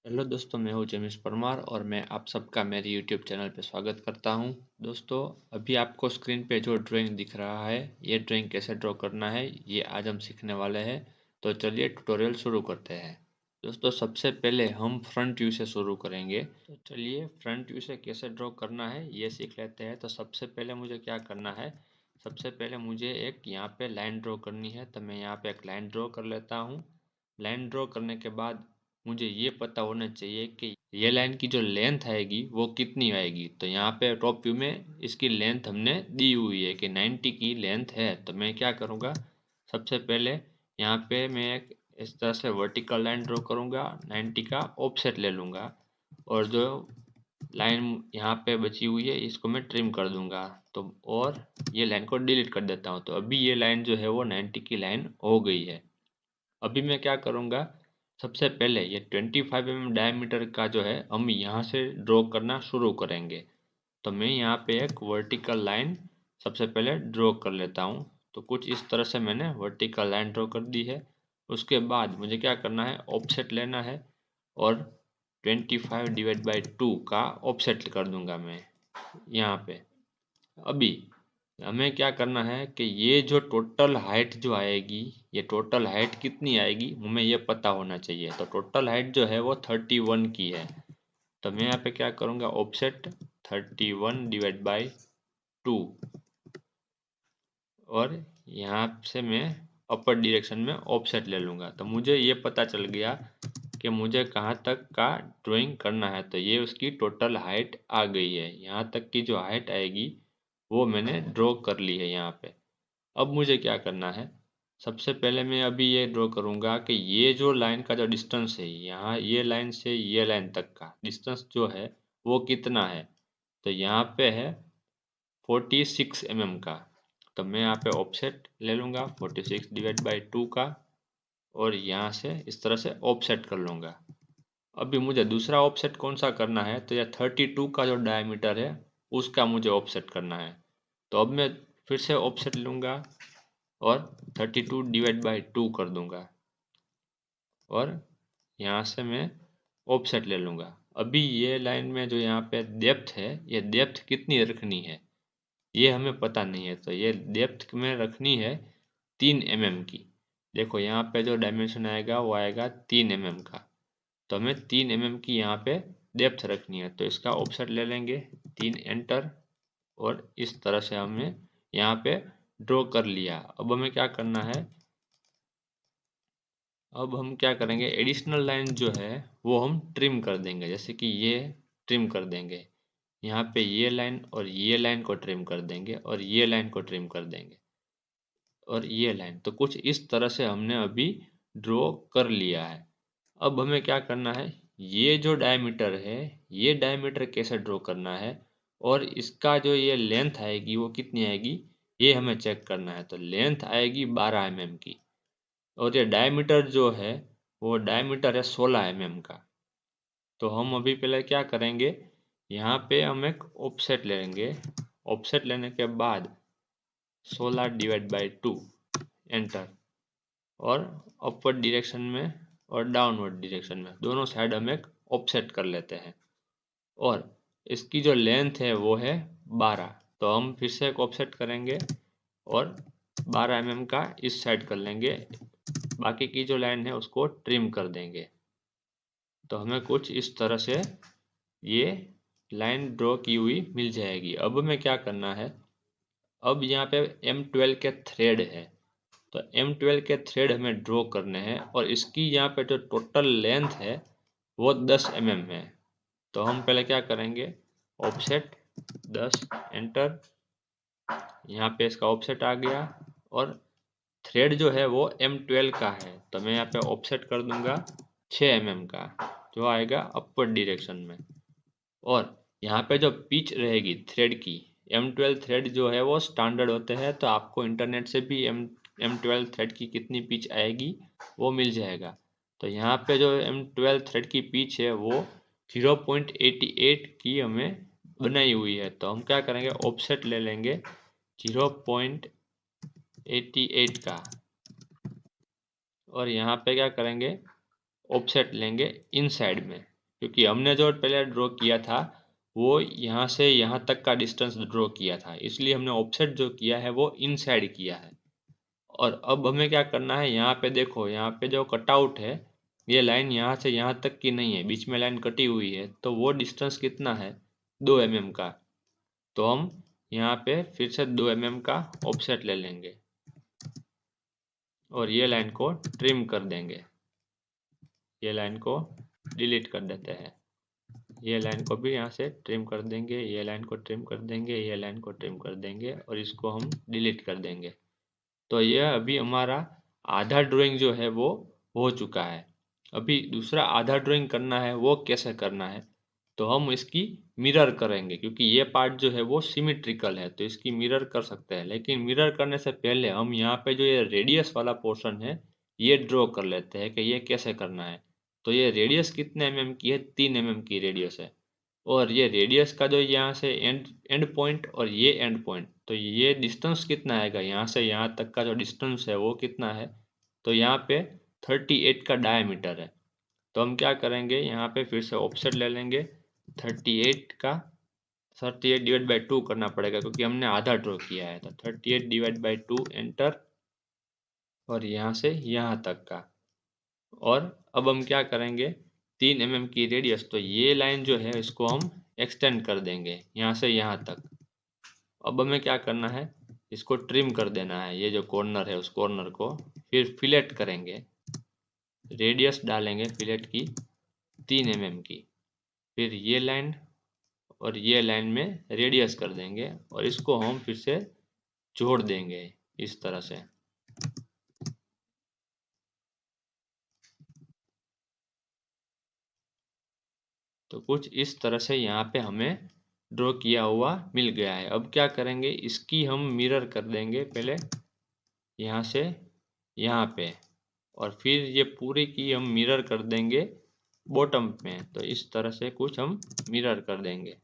Hello दोस्तों, मैं हूं जेम्स परमार और मैं आप सबका मेरे यूट्यूब चैनल पे स्वागत करता हूं। दोस्तों, अभी आपको स्क्रीन पे जो ड्राइंग दिख रहा है, ये ड्राइंग कैसे ड्रॉ करना है ये आज हम सीखने वाले हैं। तो चलिए ट्यूटोरियल शुरू करते हैं। दोस्तों, सबसे पहले हम फ्रंट व्यू से शुरू करेंगे। तो चलिए फ्रंट व्यू से कैसे ड्रॉ करना है ये सीख लेते हैं। तो सबसे पहले मुझे क्या करना है, सबसे पहले मुझे एक यहाँ पे लाइन ड्रॉ करनी है। तो मैं यहाँ पे एक लाइन ड्रॉ कर लेता हूँ। लाइन ड्रॉ करने के बाद मुझे ये पता होना चाहिए कि ये लाइन की जो लेंथ आएगी वो कितनी आएगी। तो यहाँ पे टॉप व्यू में इसकी लेंथ हमने दी हुई है कि 90 की लेंथ है। तो मैं क्या करूँगा, सबसे पहले यहाँ पे मैं एक इस तरह से वर्टिकल लाइन ड्रॉ करूँगा, 90 का ऑफसेट ले लूँगा और जो लाइन यहाँ पे बची हुई है इसको मैं ट्रिम कर दूँगा। तो और ये लाइन को डिलीट कर देता हूँ। तो अभी ये लाइन जो है वो 90 की लाइन हो गई है। अभी मैं क्या करूँगा, सबसे पहले ये 25 mm डायमीटर का जो है हम यहाँ से ड्रॉ करना शुरू करेंगे। तो मैं यहाँ पे एक वर्टिकल लाइन सबसे पहले ड्रॉ कर लेता हूँ। तो कुछ इस तरह से मैंने वर्टिकल लाइन ड्रॉ कर दी है। उसके बाद मुझे क्या करना है, ऑफसेट लेना है और 25/2 का ऑफसेट कर दूंगा मैं यहाँ पे। अभी हमें क्या करना है कि ये जो टोटल हाइट जो आएगी, ये टोटल हाइट कितनी आएगी हमें ये पता होना चाहिए। तो टोटल हाइट जो है वो 31 की है। तो मैं यहाँ पे क्या करूँगा, ऑफसेट 31/2 और यहाँ से मैं अपर डायरेक्शन में ऑफसेट ले लूँगा। तो मुझे ये पता चल गया कि मुझे कहाँ तक का ड्राइंग करना है। तो ये उसकी टोटल हाइट आ गई है। यहाँ तक की जो हाइट आएगी वो मैंने ड्रॉ कर ली है यहाँ पे। अब मुझे क्या करना है, सबसे पहले मैं अभी ये ड्रॉ करूँगा कि ये जो लाइन का जो डिस्टेंस है, यहाँ ये लाइन से ये लाइन तक का डिस्टेंस जो है वो कितना है। तो यहाँ पे है 46 mm का। तो मैं यहाँ पे ऑफसेट ले लूँगा 46/2 का और यहाँ से इस तरह से ऑफसेट कर लूँगा। अभी मुझे दूसरा ऑफसेट कौन सा करना है, तो यह 32 का जो डायमीटर है उसका मुझे ऑफसेट करना है। तो अब मैं फिर से ऑफसेट लूँगा और 32/2 कर दूंगा और यहाँ से मैं ऑफसेट ले लूँगा। अभी ये लाइन में जो यहाँ पे डेप्थ है, ये डेप्थ कितनी रखनी है ये हमें पता नहीं है। तो ये डेप्थ में रखनी है 3 mm की। देखो यहाँ पे जो डायमेंशन आएगा वो आएगा 3 mm का। तो हमें 3 mm की यहाँ पे डेप्थ रखनी है। तो इसका ऑफसेट ले लेंगे 3 एंटर और इस तरह से हमने यहाँ पे ड्रॉ कर लिया। अब हमें क्या करना है, अब हम क्या करेंगे, एडिशनल लाइन जो है वो हम ट्रिम कर देंगे। जैसे कि ये ट्रिम कर देंगे, यहाँ पे ये लाइन और ये लाइन को ट्रिम कर देंगे और ये लाइन को ट्रिम कर देंगे और ये लाइन। तो कुछ इस तरह से हमने अभी ड्रॉ कर लिया है। अब हमें क्या करना है, ये जो डायमीटर है ये डायमीटर कैसे ड्रॉ करना है और इसका जो ये लेंथ आएगी वो कितनी आएगी ये हमें चेक करना है। तो लेंथ आएगी 12 mm की और ये डायमीटर जो है वो डायमीटर है 16 mm का। तो हम अभी पहले क्या करेंगे, यहाँ पे हम एक ऑफसेट लेंगे। ऑफसेट लेने के बाद 16/2 एंटर और अपवर्ड डायरेक्शन में और डाउनवर्ड डायरेक्शन में दोनों साइड हम एक ऑफसेट कर लेते हैं और इसकी जो लेंथ है वो है 12। तो हम फिर से एक ऑफसेट करेंगे और 12 mm का इस साइड कर लेंगे। बाकी की जो लाइन है उसको ट्रिम कर देंगे। तो हमें कुछ इस तरह से ये लाइन ड्रॉ की हुई मिल जाएगी। अब हमें क्या करना है, अब यहाँ पे M12 के थ्रेड है। तो M12 के थ्रेड हमें ड्रॉ करने हैं और इसकी यहाँ पे जो टोटल लेंथ है वो 10 mm है। तो हम पहले क्या करेंगे, ऑफसेट 10 एंटर, यहाँ पे इसका ऑफसेट आ गया और थ्रेड जो है वो M12 का है। तो मैं यहाँ पे ऑफसेट कर दूंगा 6 mm का जो आएगा अपवर्ड डायरेक्शन में। और यहाँ पे जो पिच रहेगी थ्रेड की, M12 थ्रेड जो है वो स्टैंडर्ड होते हैं। तो आपको इंटरनेट से भी M12 थ्रेड की कितनी पिच आएगी वो मिल जाएगा। तो यहाँ पे जो M12 थ्रेड की पिच है वो 0.88 की हमें बनाई हुई है। तो हम क्या करेंगे, ऑफसेट ले लेंगे 0.88 का और यहाँ पे क्या करेंगे, ऑफसेट लेंगे इन साइड में क्योंकि हमने जो पहले ड्रॉ किया था वो यहाँ से यहाँ तक का डिस्टेंस ड्रॉ किया था, इसलिए हमने ऑफसेट जो किया है वो इनसाइड किया है। और अब हमें क्या करना है, यहाँ पे देखो, यहाँ पे जो कटआउट है ये लाइन यहाँ से यहाँ तक की नहीं है, बीच में लाइन कटी हुई है, तो वो डिस्टेंस कितना है, 2 mm का। तो हम यहाँ पे फिर से 2 mm का ऑफसेट ले लेंगे और ये लाइन को ट्रिम कर देंगे। ये लाइन को डिलीट कर देते हैं, ये लाइन को भी यहाँ से ट्रिम कर देंगे, ये लाइन को ट्रिम कर देंगे, ये लाइन को ट्रिम कर देंगे और इसको हम डिलीट कर देंगे। तो यह अभी हमारा आधा ड्राइंग जो है वो हो चुका है। अभी दूसरा आधा ड्राइंग करना है, वो कैसे करना है, तो हम इसकी मिरर करेंगे, क्योंकि ये पार्ट जो है वो सिमिट्रिकल है तो इसकी मिरर कर सकते हैं। लेकिन मिरर करने से पहले हम यहाँ पे जो ये रेडियस वाला पोर्शन है ये ड्रॉ कर लेते हैं कि ये कैसे करना है। तो ये रेडियस कितने mm की है, 3 mm की रेडियस है। और ये रेडियस का जो यहाँ से एंड एंड पॉइंट और ये एंड पॉइंट, तो ये डिस्टेंस कितना आएगा, यहाँ से यहाँ तक का जो डिस्टेंस है वो कितना है, तो यहाँ पे 38 का डायमीटर है। तो हम क्या करेंगे, यहाँ पे फिर से ऑफसेट ले लेंगे 38 का, 38 डिवाइड बाई 2 करना पड़ेगा क्योंकि हमने आधा ड्रॉ किया है। तो 38 डिवाइड बाई 2 एंटर, और यहाँ से यहाँ तक का। और अब हम क्या करेंगे, 3 mm की रेडियस, तो ये लाइन जो है इसको हम एक्सटेंड कर देंगे यहाँ से यहाँ तक। अब हमें क्या करना है, इसको ट्रिम कर देना है, ये जो कॉर्नर है उस कॉर्नर को फिर फिलेट करेंगे, रेडियस डालेंगे फिलेट की 3 mm की, फिर ये लाइन और ये लाइन में रेडियस कर देंगे और इसको हम फिर से जोड़ देंगे इस तरह से। तो कुछ इस तरह से यहाँ पे हमें ड्रॉ किया हुआ मिल गया है। अब क्या करेंगे, इसकी हम मिरर कर देंगे पहले यहाँ से यहाँ पे, और फिर ये पूरी की हम मिरर कर देंगे बॉटम में। तो इस तरह से कुछ हम मिरर कर देंगे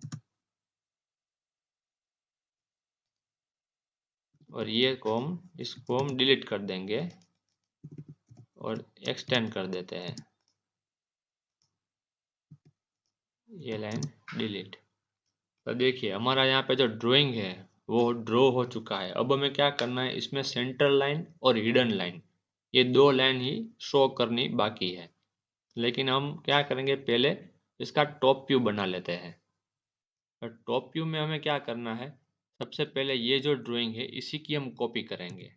और ये को हम इसको हम डिलीट कर देंगे और एक्सटेंड कर देते हैं, ये लाइन डिलीट। तो देखिए हमारा यहाँ पे जो ड्राइंग है वो ड्रॉ हो चुका है। अब हमें क्या करना है, इसमें सेंटर लाइन और हिडन लाइन, ये दो लाइन ही शो करनी बाकी है। लेकिन हम क्या करेंगे, पहले इसका टॉप व्यू बना लेते हैं। और टॉप व्यू में हमें क्या करना है, सबसे पहले ये जो ड्राइंग है इसी की हम कॉपी करेंगे।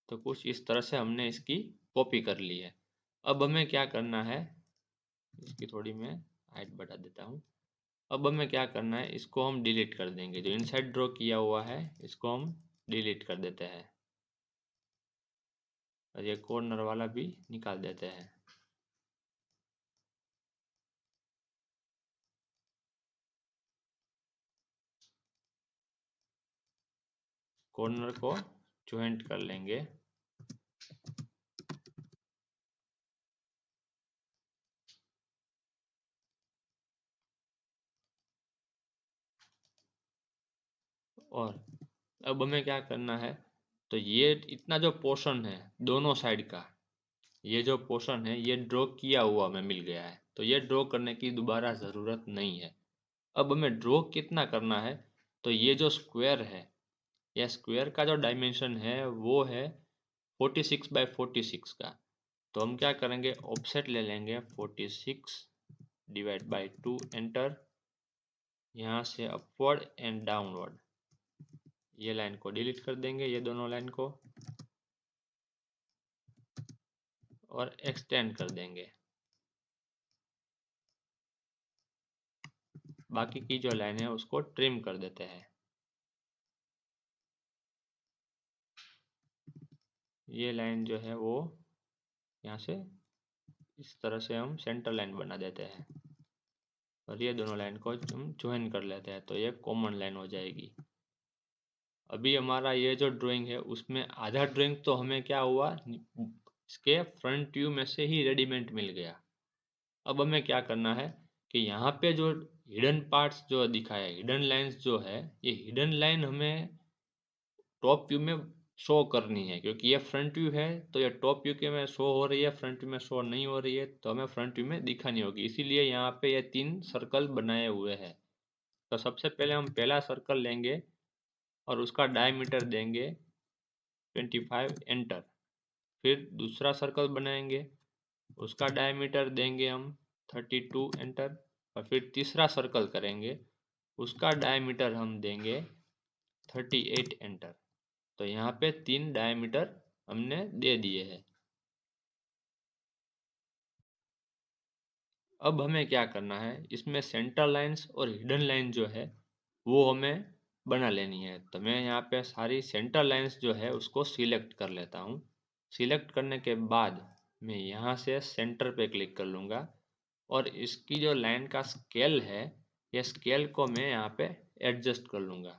तो कुछ इस तरह से हमने इसकी कॉपी कर ली है। अब हमें क्या करना है, इसकी थोड़ी मैं हाइट बढ़ा देता हूँ। अब हमें क्या करना है, इसको हम डिलीट कर देंगे, जो इनसाइड ड्रॉ किया हुआ है इसको हम डिलीट कर देते हैं और ये कॉर्नर वाला भी निकाल देते हैं। कॉर्नर को ज्वाइंट कर लेंगे और अब हमें क्या करना है, तो ये इतना जो पोर्शन है दोनों साइड का, ये जो पोर्शन है ये ड्रॉ किया हुआ हमें मिल गया है, तो ये ड्रॉ करने की दोबारा ज़रूरत नहीं है। अब हमें ड्रॉ कितना करना है, तो ये जो स्क्वायर है, ये स्क्वायर का जो डायमेंशन है वो है 46 बाई 46 का। तो हम क्या करेंगे, ऑफसेट ले लेंगे 46 डिवाइड बाई 2 एंटर, यहाँ से अपवर्ड एंड डाउनवर्ड, ये लाइन को डिलीट कर देंगे, ये दोनों लाइन को, और एक्सटेंड कर देंगे। बाकी की जो लाइन है उसको ट्रिम कर देते हैं। ये लाइन जो है वो यहाँ से इस तरह से हम सेंटर लाइन बना देते हैं और ये दोनों लाइन को हम ज्वाइन कर लेते हैं, तो ये कॉमन लाइन हो जाएगी। अभी हमारा ये जो ड्राइंग है उसमें आधा ड्राइंग तो हमें क्या हुआ, इसके फ्रंट व्यू में से ही रेडीमेड मिल गया। अब हमें क्या करना है कि यहाँ पे जो हिडन पार्ट्स जो दिखाया है, हिडन लाइंस जो है, ये हिडन लाइन हमें टॉप व्यू में शो करनी है, क्योंकि ये फ्रंट व्यू है तो ये टॉप व्यू के में शो हो रही है, फ्रंट व्यू में शो नहीं हो रही है, तो हमें फ्रंट व्यू में दिखानी होगी। इसीलिए यहाँ पे ये 3 सर्कल बनाए हुए हैं। तो सबसे पहले हम पहला सर्कल लेंगे और उसका डायमीटर देंगे 25, एंटर। फिर दूसरा सर्कल बनाएंगे, उसका डायमीटर देंगे हम 32, एंटर। और फिर तीसरा सर्कल करेंगे, उसका डायमीटर हम देंगे 38, एंटर। तो यहाँ पे 3 डायमीटर हमने दे दिए हैं। अब हमें क्या करना है, इसमें सेंटर लाइंस और हिडन लाइन जो है वो हमें बना लेनी है। तो मैं यहाँ पे सारी सेंटर लाइंस जो है उसको सिलेक्ट कर लेता हूँ। सिलेक्ट करने के बाद मैं यहाँ से सेंटर पे क्लिक कर लूँगा और इसकी जो लाइन का स्केल है, ये स्केल को मैं यहाँ पे एडजस्ट कर लूँगा।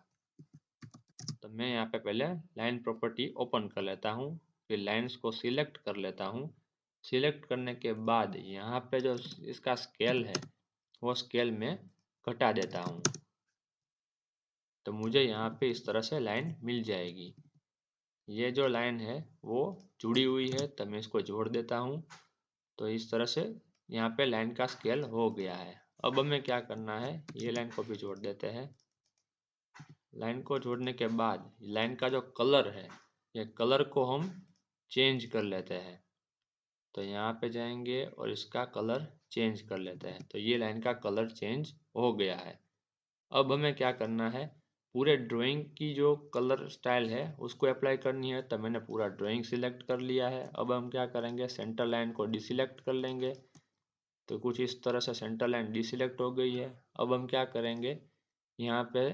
तो मैं यहाँ पे पहले लाइन प्रॉपर्टी ओपन कर लेता हूँ, फिर लाइंस को सिलेक्ट कर लेता हूँ। सिलेक्ट करने के बाद यहाँ पे जो इसका स्केल है वो स्केल में घटा देता हूँ। तो मुझे यहाँ पे इस तरह से लाइन मिल जाएगी। ये जो लाइन है वो जुड़ी हुई है, तो मैं इसको जोड़ देता हूँ। तो इस तरह से यहाँ पे लाइन का स्केल हो गया है। अब हमें क्या करना है, ये लाइन को भी जोड़ देते हैं। लाइन को जोड़ने के बाद लाइन का जो कलर है, ये कलर को हम चेंज कर लेते हैं। तो यहाँ पे जाएंगे और इसका कलर चेंज कर लेते हैं। तो ये लाइन का कलर चेंज हो गया है। अब हमें क्या करना है, पूरे ड्राइंग की जो कलर स्टाइल है उसको अप्लाई करनी है। तो मैंने पूरा ड्राइंग सिलेक्ट कर लिया है। अब हम क्या करेंगे, सेंटर लाइन को डिसिलेक्ट कर लेंगे। तो कुछ इस तरह से सेंटर लाइन डिसिलेक्ट हो गई है। अब हम क्या करेंगे, यहाँ पे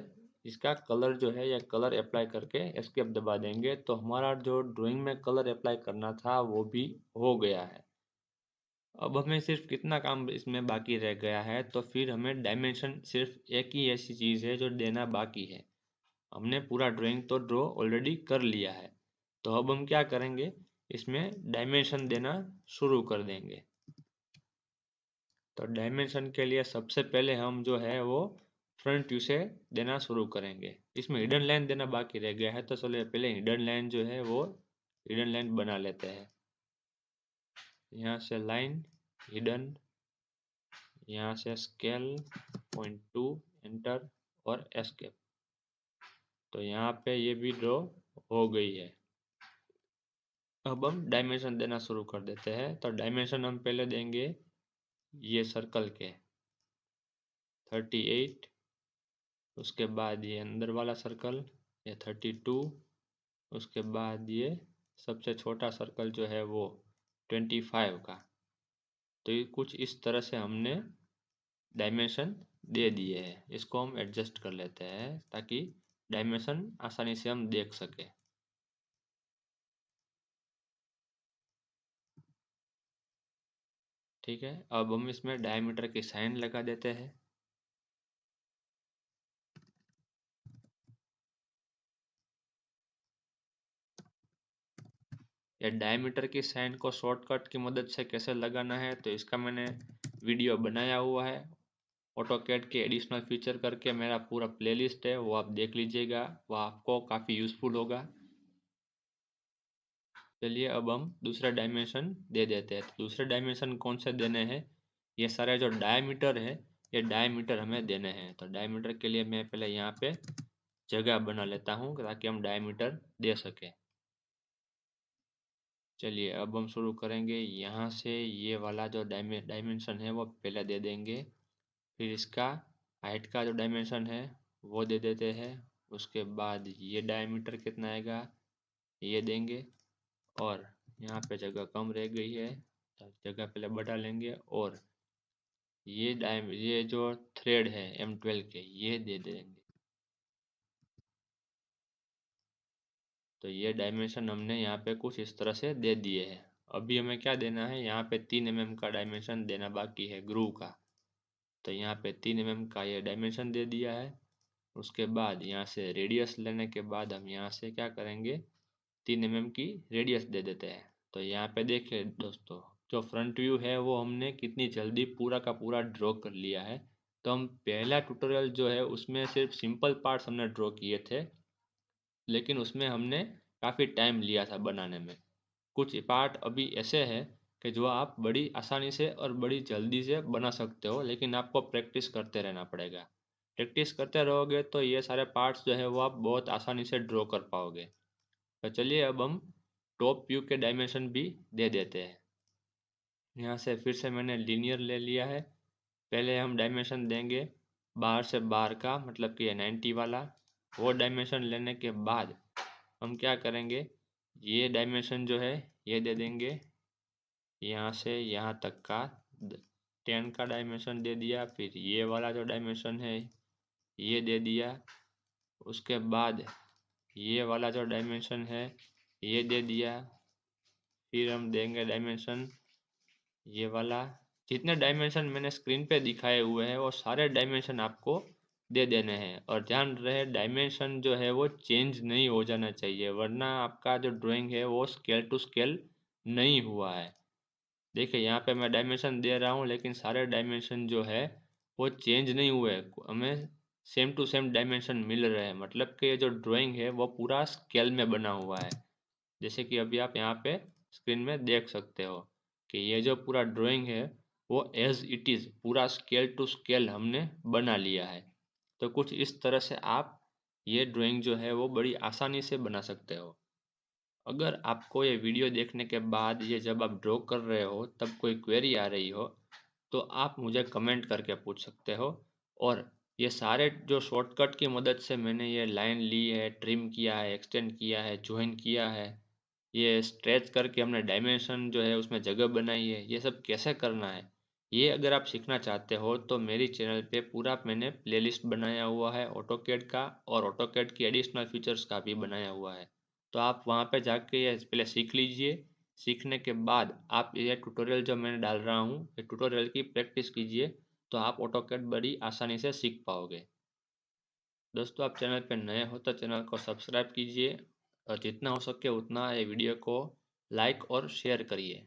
इसका कलर जो है, या कलर अप्लाई करके एस्केप दबा देंगे, तो हमारा जो ड्राइंग में कलर अप्लाई करना था वो भी हो गया है। अब हमें सिर्फ कितना काम इसमें बाकी रह गया है, तो फिर हमें डायमेंशन, सिर्फ एक ही ऐसी चीज़ है जो देना बाकी है। हमने पूरा ड्राइंग तो ड्रॉ ऑलरेडी कर लिया है। तो अब हम क्या करेंगे, इसमें डायमेंशन देना शुरू कर देंगे। तो डायमेंशन के लिए सबसे पहले हम जो है वो फ्रंट व्यू से देना शुरू करेंगे। इसमें हिडन लाइन देना बाकी रह गया है, तो चलिए पहले हिडन लाइन जो है वो हिडन लाइन बना लेते हैं। यहाँ से लाइन हिडन, यहाँ से स्केल, पॉइंट टू, एंटर और एस्केप। तो यहाँ पे ये भी ड्रॉ हो गई है। अब हम डायमेंशन देना शुरू कर देते हैं। तो डायमेंशन हम पहले देंगे ये सर्कल के 38, उसके बाद ये अंदर वाला सर्कल ये 32, उसके बाद ये सबसे छोटा सर्कल जो है वो 25 का। तो ये कुछ इस तरह से हमने डायमेंशन दे दिए हैं। इसको हम एडजस्ट कर लेते हैं ताकि डायमेंशन आसानी से हम देख सकें। ठीक है, अब हम इसमें डायमीटर की साइन लगा देते हैं। या डायमीटर की साइन को शॉर्टकट की मदद से कैसे लगाना है, तो इसका मैंने वीडियो बनाया हुआ है। ऑटोकैड के एडिशनल फीचर करके मेरा पूरा प्लेलिस्ट है, वो आप देख लीजिएगा, वो आपको काफ़ी यूज़फुल होगा। चलिए अब हम दूसरा डायमेंशन दे देते हैं। तो दूसरे डायमेंशन कौन से देने हैं, ये सारे जो डायमीटर है ये डायमीटर हमें देने हैं। तो डायमीटर के लिए मैं पहले यहाँ पे जगह बना लेता हूँ ताकि हम डायमीटर दे सकें। चलिए अब हम शुरू करेंगे। यहाँ से ये वाला जो डायमेंशन है वो पहले दे देंगे। फिर इसका हाइट का जो डायमेंशन है वो दे देते हैं। उसके बाद ये डायमीटर कितना आएगा ये देंगे। और यहाँ पे जगह कम रह गई है तो जगह पहले बढ़ा लेंगे। और ये जो थ्रेड है M12 के ये दे देंगे। तो ये डायमेंशन हमने यहाँ पे कुछ इस तरह से दे दिए हैं। अभी हमें क्या देना है, यहाँ पे 3 mm का डायमेंशन देना बाकी है ग्रूव का। तो यहाँ पे 3 mm का ये डायमेंशन दे दिया है। उसके बाद यहाँ से रेडियस लेने के बाद हम यहाँ से क्या करेंगे, 3 mm की रेडियस दे देते हैं। तो यहाँ पे देखिए दोस्तों, जो फ्रंट व्यू है वो हमने कितनी जल्दी पूरा का पूरा ड्रॉ कर लिया है। तो हम पहला ट्यूटोरियल जो है उसमें सिर्फ सिंपल पार्ट्स हमने ड्रॉ किए थे, लेकिन उसमें हमने काफ़ी टाइम लिया था बनाने में। कुछ पार्ट अभी ऐसे हैं कि जो आप बड़ी आसानी से और बड़ी जल्दी से बना सकते हो, लेकिन आपको प्रैक्टिस करते रहना पड़ेगा। प्रैक्टिस करते रहोगे तो ये सारे पार्ट्स जो है वो आप बहुत आसानी से ड्रॉ कर पाओगे। तो चलिए अब हम टॉप व्यू के डायमेंशन भी दे देते हैं। यहाँ से फिर से मैंने लीनियर ले लिया है। पहले हम डायमेंशन देंगे बाहर से बाहर का, मतलब कि 90 वाला। वो डायमेंशन लेने के बाद हम क्या करेंगे, ये डायमेंशन जो है ये दे देंगे यहाँ से यहाँ तक का 10 का डायमेंशन दे दिया। फिर ये वाला जो डायमेंशन है ये दे दिया। उसके बाद ये वाला जो डायमेंशन है ये दे दिया। फिर हम देंगे डायमेंशन ये वाला। जितने डायमेंशन मैंने स्क्रीन पे दिखाए हुए हैं वो सारे डायमेंशन आपको दे देने हैं, और ध्यान रहे डायमेंशन जो है वो चेंज नहीं हो जाना चाहिए, वरना आपका जो ड्राइंग है वो स्केल टू स्केल नहीं हुआ है। देखिए यहाँ पे मैं डायमेंशन दे रहा हूँ लेकिन सारे डायमेंशन जो है वो चेंज नहीं हुए, हमें सेम टू सेम डायमेंशन मिल रहे हैं, मतलब कि ये जो ड्राइंग है वो पूरा स्केल में बना हुआ है। जैसे कि अभी आप यहाँ पे स्क्रीन में देख सकते हो कि ये जो पूरा ड्राइंग है वो एज इट इज़ पूरा स्केल टू स्केल हमने बना लिया है। तो कुछ इस तरह से आप ये ड्राइंग जो है वो बड़ी आसानी से बना सकते हो। अगर आपको ये वीडियो देखने के बाद ये जब आप ड्रॉ कर रहे हो तब कोई क्वेरी आ रही हो तो आप मुझे कमेंट करके पूछ सकते हो। और ये सारे जो शॉर्टकट की मदद से मैंने ये लाइन ली है, ट्रिम किया है, एक्सटेंड किया है, जॉइन किया है, ये स्ट्रेच करके हमने डायमेंशन जो है उसमें जगह बनाई है, ये सब कैसे करना है, ये अगर आप सीखना चाहते हो तो मेरी चैनल पे पूरा मैंने प्लेलिस्ट बनाया हुआ है ऑटोकैड का, और ऑटोकैड की एडिशनल फीचर्स का भी बनाया हुआ है। तो आप वहाँ पे जाके ये पहले सीख लीजिए। सीखने के बाद आप ये ट्यूटोरियल जो मैंने डाल रहा हूँ ये ट्यूटोरियल की प्रैक्टिस कीजिए, तो आप ऑटोकैड बड़ी आसानी से सीख पाओगे। दोस्तों आप चैनल पर नए हो तो चैनल को सब्सक्राइब कीजिए, और जितना हो सके उतना ये वीडियो को लाइक और शेयर करिए।